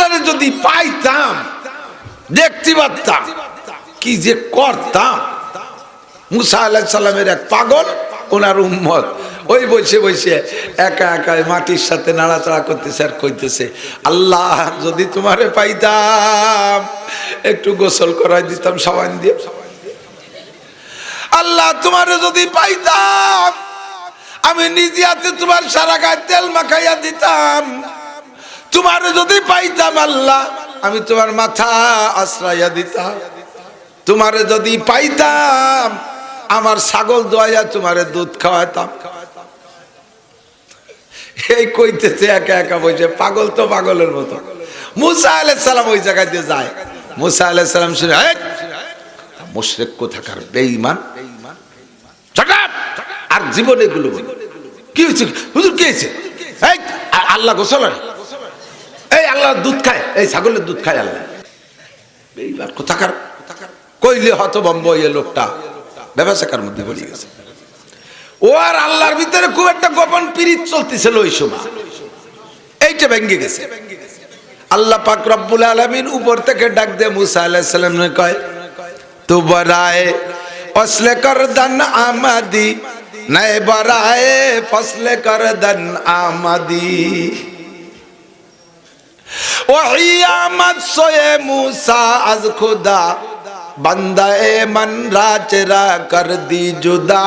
আল্লাহরে যদি পাইতাম, দেখতে পারতাম, কি যে করতাম। মুসা আলাইহিস সালামের এক পাগল, ওনার উম্মত, ওই বসে বসে একা একা মাটির সাথে নাড়াচাড়া করতেছে আর কইতেছে, আল্লাহ যদি তোমারে পাইতাম একটু গোসল করাই দিতাম সাবান দিয়ে। আল্লাহ তোমারে যদি পাইতাম আমি নিজে হাতে তোমার সারা গায়ে তেল মাখাইয়া দিতাম। তোমারে যদি পাইতাম আল্লাহ আমি তোমার মাথা আশ্রাইয়া দিতাম। তোমারে যদি পাইতাম আমার ছাগল দোয়াইয়া তোমারে দুধ খাওয়াইতাম। এই কইতেছে একা একা বসে, পাগল তো পাগলের মতো। মুসা আলাইহিস সালাম ওই জায়গায় দিয়ে যায়। মুসা আলাইহিস সালাম শুনে, মুশরিক কোথাকার, বেঈমান, আর জীবনে এগুলো কি হয়েছে হুজুর, কি হয়েছে? এই আল্লাহ গোসল, এই আল্লাহ দুধ খায়, এই ছাগলের দুধ খায় আল্লাহ। বেঈমান কোথাকার, কইলে হতভম্ব এই লোকটা ব্যবসাকার মধ্যে পড়ে গেছে। ও আর আল্লাহর ভিতরে খুব একটা গোপন পীড়িত চলতেছিল ওই সময়, এইটা ভেঙে গেছে। আল্লাহ পাক রব্বুল আলামিন উপর থেকে ডাক দিয়ে মুসা আলাইহিস সালাম কয়, তু বরায়ে ফসলে করদন আমাদি, নয় বরায়ে ফসলে করদন আমাদি। ওহি আমদ সোয়ে মুসা আজ খুদা, बंदाए मन राचरा कर दी जुदा,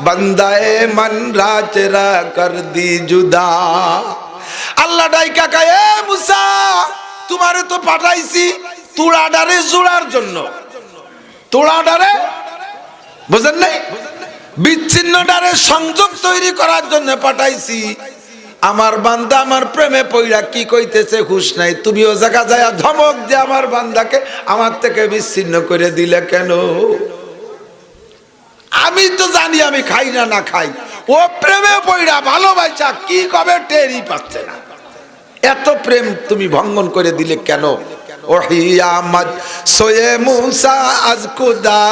बंदाए मन राचरा कर दी जुदा। अल्लाह डाइका कहे, मुसा तुम्हारे तो पाठाইছি তুড়া ডারে জোড়ার জন্য। তুড়া ডারে বুঝেন নাই, বিচ্ছিন্ন ডারে সংযোগ তৈরি করার জন্য পাঠাইছি। আমার বান্দা আমার প্রেমে পইরা কি কইতেছে হুঁশ নাই, তুমি ও জায়গা যায় ধমক দিয়ে আমার বান্দাকে আমার থেকে বিচ্ছিন্ন করে দিলে কেন? আমি তো জানি আমি খাই না না খাই, ও প্রেমে পইরা ভালোবাসা কি কবে টেরই পাচ্ছে না, এত প্রেম তুমি ভঙ্গন করে দিলে কেন? ওহি আমদ সোয়ে মুসা আজ খুদা,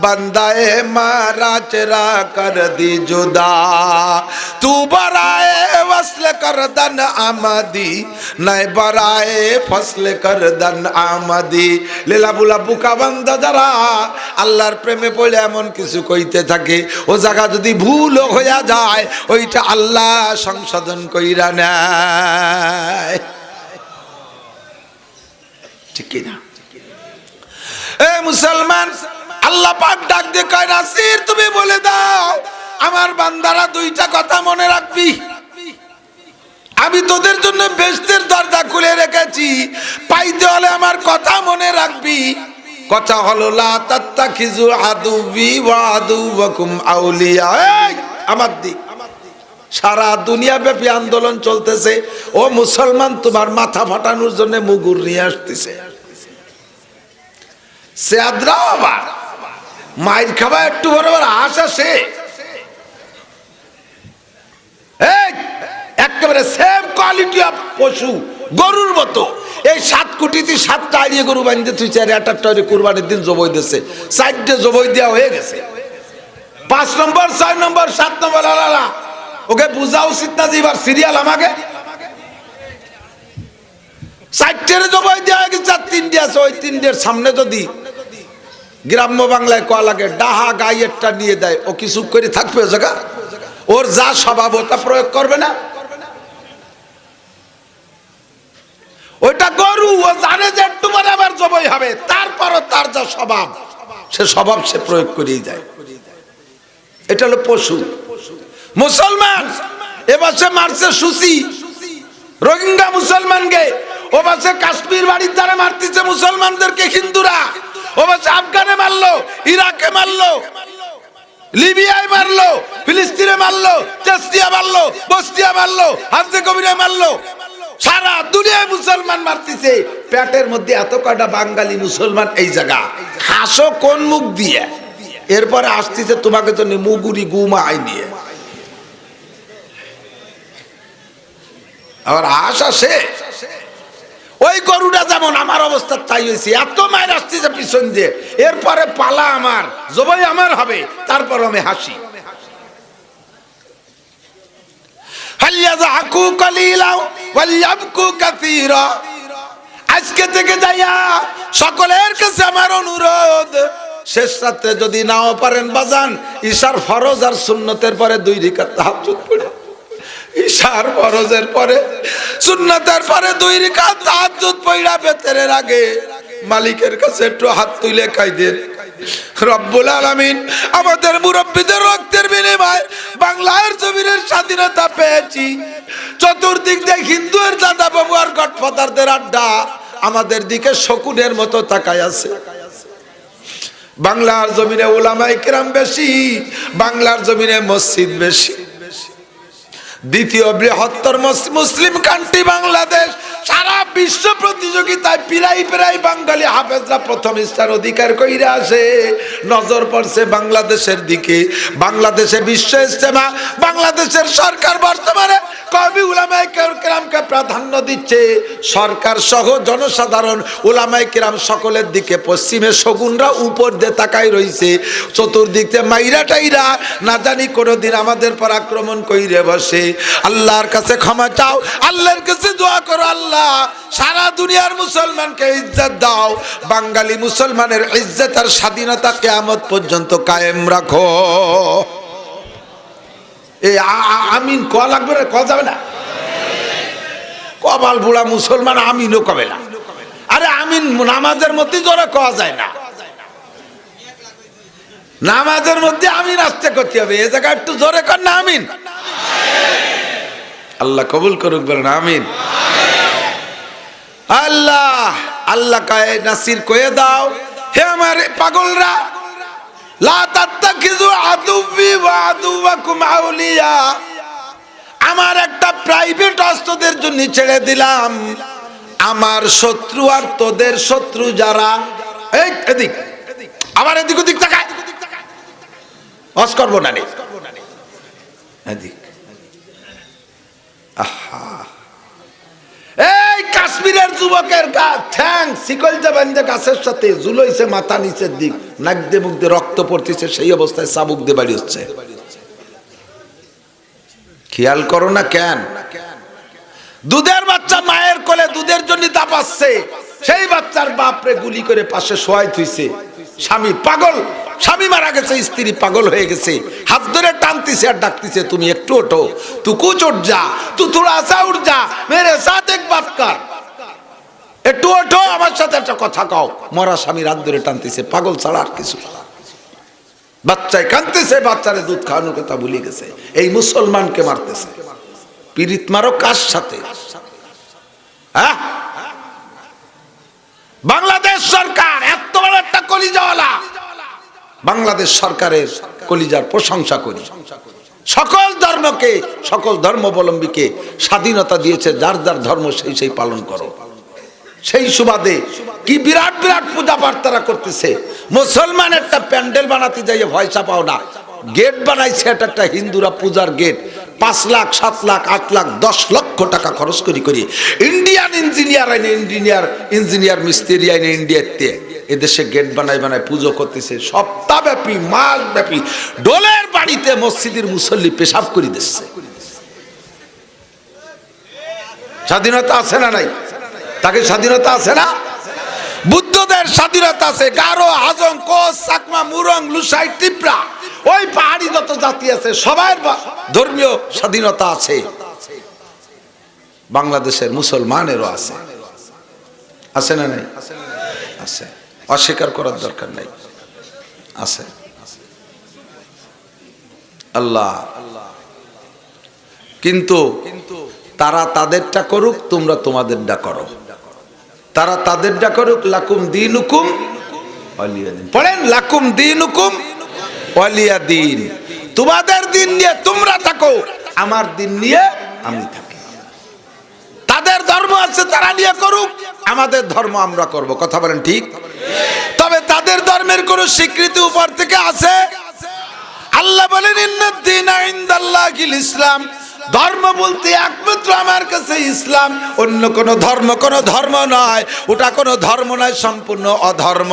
बंदाए मारा चरा कर दी जुदा, तू बराए वसल कर दन आमदी, नए बराए फसल कर दन आमदी। लीला बुला बुका बंदा जरा আল্লাহর প্রেমে পড়ে এমন কিছু কইতে থাকে, ও জায়গা যদি ভুল হইয়া যায় ওইটা আল্লাহ সংশোধন কইরা নেয়, ঠিক কি না? এ মুসলমান, আল্লাহ পাক ডাক দিয়ে কয়, নাসির তুমি বলে দাও আমার বান্দারা দুইটা কথা মনে রাখবি, আমি তোদের জন্য বেহেশতের দরজা খুলে রেখেছি, পাইতে হলে আমার কথা মনে রাখবি। কথা হলো লা তাত্তাখিযু আদুবি ওয়া আদুওয়াকুম আউলিয়া। আমার দিক সারা দুনিয়া ব্যাপী আন্দোলন চলতেছে, ও মুসলমান তোমার মাথা ফাটানোর জন্য মুগুর নিয়ে আসতেছে। সেয়াদরা আবার মাইর খাবা একটু বরাবর আশা সে একেবারে সেম কোয়ালিটি অফ পশু, গরুর মতো। এই 7 কোটিতে 7টা আইয়ে গরু বাঁধতে তুই 4-8টা কুরবানির দিন জবাই দিচ্ছে, 4টে জবাই দেওয়া হয়ে গেছে। 5 নম্বর 6 নম্বর 7 নম্বর আলালা ওকে বুঝা উচিত না যে এবার সিরিয়াল আমাকে 4টের জবাই দেওয়া হয়ে গেছে, 3টে আছে, ওই 3টের সামনে যদি গ্রাম্য বাংলায় কয়া লাগে ডাহা গাইয়েরটা নিয়ে দেয়, ও কি চুপ করে থাকবে? ও জায়গা ওর যা স্বভাব ওটা প্রয়োগ করবে না। ওইটা গরু, ও জানে যে একটু পরে আবার জবাই হবে, তারপরও তার যা স্বভাব সে স্বভাব সে প্রয়োগ করেই যায়। এটা হলো পশু। মুসলমান এবারে মারছে সুসি রোহিঙ্গা মুসলমানকে, ও বাসে কাশ্মীর বাড়ির দ্বারা মারতেছে মুসলমানদেরকে হিন্দুরা, ও বাসে আফগানে মারলো, ইরাকে মারলো, লিবিয়ায় মারলো, ফিলিস্তিনে মারলো, চেচনিয়া মারলো, বসনিয়া মারলো, হার্জেগোভিনা মারলো, সারা দুনিয়ায় মুসলমান মারতেছে। পেটের মধ্যে এত কয়টা বাঙালি মুসলমান এই জায়গা হাসো কোন মুখ দিয়ে? এরপরে আসতেছে তোমাকে তো মুগুরি গুমা আই নিয়ে, আবার আশা সে ওই গরুটা যেমন আমার অবস্থা তাই হয়েছে, এত মায়ের আসতেছে পিছন দিয়ে, এরপরে পালা আমার জবাই আমার হবে, তারপর আমি হাসি। আজকে থেকে যাইয়া সকলের কাছে আমার অনুরোধ, শেষ রাতে যদি নাও পারেন বাজান, ঈশার ফরজ আর সুন্নতের পরে 2 রাকাত তাহাজ্জুদ পড়ে, ঈশার ফরজের পরে সুন্নতের পরে 2 রাকাত তাহাজ্জুদ পড়া বেতের আগে মালিকের কাছে একটু হাত তুলে কাইদেন, রব্বুল আলামিন আমাদের মুরব্বীদের রক্তের বিনিময়ে বাংলার জমিনের স্বাধীনতা পেয়েছি। চতুর্দিক দিয়ে হিন্দুর দাদা বাবু আর গডফাদারদের আড্ডা আমাদের দিকে শকুনের মতো তাকায় আছে। বাংলার জমিনে উলামায়ে কেরাম বেশি, বাংলার জমিনে মসজিদ বেশি। দ্বিতীয় বৃহত্তর মুসলিম কান্ট্রি বাংলাদেশ, সারা বিশ্ব প্রতিযোগিতায় প্রায় বাঙালি হাফেজরা প্রথম স্থান অধিকার কইরা আসে। নজর পড়ছে বাংলাদেশের দিকে। বাংলাদেশে বিশ্ব ইজতেমা, বাংলাদেশের সরকার বর্তমানে কওমি উলামায়ে কেরামকে প্রাধান্য দিচ্ছে। সরকার সহ জনসাধারণ উলামায়ে কেরাম সকলের দিকে। পশ্চিমে শগুনরা উপর দিয়ে তাকায় রইছে, চতুর্দিকে মাইরা টাইরা না জানি কোনদিন আমাদের পর আক্রমণ কইরে বসে। আল্লাহর কাছে ক্ষমা চাও, আল্লাহর কাছে দোয়া করো, আল্লাহ সারা দুনিয়ার মুসলমানকে ইজ্জত দাও, বাঙালি মুসলমানের ইজ্জত আর স্বাধীনতা কিয়ামত পর্যন্ত কায়েম রাখো। এই আমিন ক লাগবে না, ক যাবে না? কবাল বুড়া মুসলমান আমিনও কবে না। আরে আমিন নামাজের মধ্যে জোরে কওয়া যায় না, নামাজের মধ্যে আমিন আসতে করতে হবে। এই জায়গায় একটু জোরে কর না আমিন। আল্লাহ কবুল করুক, বলেন আমিন। আল্লাহ আল্লাহ কায়ে নাসির কয়ে দাও, হে আমার পাগলরা, লা তাত্তাখিযু আদুব্বি ওয়া আদুওয়াকুম আউলিয়া, আমার একটা প্রাইভেট অস্ত্রদের জন্য ছেড়ে দিলাম, আমার শত্রু আর তোদের শত্রু যারা। এই এদিক, আবার এদিক ওদিক তাকায়, অস করবো না, এদিক। আহা, এই কাশ্মীরের যুবকের ঠ্যাং শিকল বান্ধে গাছের সাথে ঝুলাইছে, মাথা নিচের দিক, নাক দিয়ে মুখ দিয়ে রক্ত পড়তেছে, সেই অবস্থায় চাবুক দিয়ে বাড়ি হচ্ছে। খেয়াল করো না কেন? দুধের বাচ্চা মায়ের কোলে দুধের জন্য দাপাচ্ছে, সেই বাচ্চার বাপরে গুলি করে পাশে শোয়াই থুইছে। স্বামী পাগল, স্বামী মারা গেছে, স্ত্রী পাগল হয়ে গেছে, হাত ধরে টানতিছে আর ডাকতিছে, তুমি একটু ওঠো, তু কুছ উঠ যা, তু থোড়া সা উঠ যা, মেরে সাথ এক বাত কর, একটু ওঠো, আমার সাথে একটা কথা কও। মরা স্বামী হাত ধরে টানতিছে, পাগল ছাড়া আর কিছু। বাচ্চায় কাঁদতেছে, বাচ্চারে দুধ খাওয়ানোর কথা ভুলে গেছে। এই মুসলমানকে মারতেছে। পীড়িত মারো কার সাথে? হ্যাঁ, বাংলাদেশ সরকার এত বড় একটা কলিজাওয়ালা, বাংলাদেশ সরকারের কলিজার প্রশংসা করি। সকল ধর্মকে, সকল ধর্মাবলম্বীকে স্বাধীনতা দিয়েছে, যার যার ধর্ম সেই সেই পালন করো। সেই সুবাদে কি বিরাট বিরাট পূজা পাঠ তারা করতেছে। মুসলমান একটা প্যান্ডেল বানাতে যাইয়ে পয়সা পাও না, গেট বানাইছে একটা হিন্দুরা পূজার গেট, 5 লাখ 7 লাখ 8 লাখ 10 লক্ষ টাকা খরচ করি ইন্ডিয়ান ইঞ্জিনিয়ার আইনে, ইঞ্জিনিয়ার মিস্ত্রি আইনে ইন্ডিয়াতে এদেশে গেট বানায় পুজো করতেছে। সপ্তাহব্যাপী, মাসব্যাপী ডোলের বাড়িতে মসজিদের মুসল্লি পেশাব করে দিচ্ছে। স্বাধীনতা আছে না নাই? তাকে স্বাধীনতা আছে না? বুদ্ধদের স্বাধীনতা আছে। গারো, হাজং, কোচ, চাকমা, মুরং, লুসাই, ত্রিপুরা, ওই পাহাড়ি যত জাতি আছে সবার ধর্মীয় স্বাধীনতা আছে। বাংলাদেশের মুসলমানেরও আছে, আছে না নাই? আছে, অস্বীকার করার দরকার নাই, আছে। আল্লাহ কিন্তু তারা তাদেরটা করুক, তোমরা তোমাদেরটা করো। তারা তাদেরটা করুক, লাকুম দীনুকুম ওয়ালিয়া দিন। পড়েন, লাকুম দীনুকুম ওয়ালিয়া দিন। তোমাদের দিন নিয়ে তোমরা থাকো, আমার দিন নিয়ে আমি থাকি। তাদের ধর্ম আছে, তারা নিয়ে করুক, আমাদের ধর্ম আমরা করব। কথা বলেন ঠিক? তবে তাদের ধর্মের কোন স্বীকৃতি উপর থেকে আছে? আল্লাহ বলেন, ইন্নাদ দীনা ইনদাল্লাহিল ইসলাম, ধর্ম বলতে একমাত্র আমার কাছে ইসলাম, অন্য কোনো ধর্ম নয়। ওটা কোনো ধর্ম নয়, সম্পূর্ণ অধর্ম।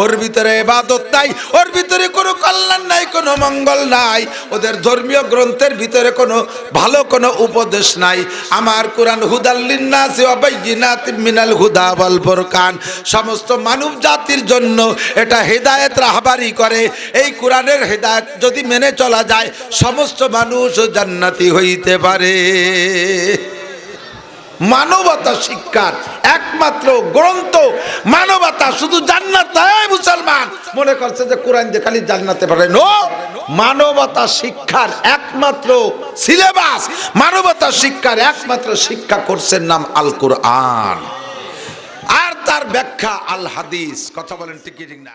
ওর ভিতরে ইবাদত নাই, ওর ভিতরে কোনো কল্যাণ নাই, কোনো মঙ্গল নাই। ওদের ধর্মীয় গ্রন্থের ভিতরে কোনো ভালো কোনো উপদেশ নাই। আমার কোরআন হুদাল লিন্নাসি ওয়া বাইয়িনাতিম মিনাল হুদা ওয়াল ফুরকান, সমস্ত মানব জাতির জন্য এটা হেদায়েত রাহবারি করে। এই কোরআনের হেদায়েত যদি মেনে চলা যায়, সমস্ত মানুষ জান্নাতি হইতে পারে। মানবতা শিক্ষার একমাত্র গ্রন্থ মানবতা, শুধু জান্নাত নয়। মুসলমান মনে করছে যে কোরআন দিয়ে খালি জান্নাতে পারে, নো। মানবতা শিক্ষার একমাত্র সিলেবাস, মানবতা শিক্ষার একমাত্র শিক্ষা কোর্সের নাম আল কোরআন, আর তার ব্যাখ্যা আল হাদিস। কথা বলেন ঠিক কি ঠিক না?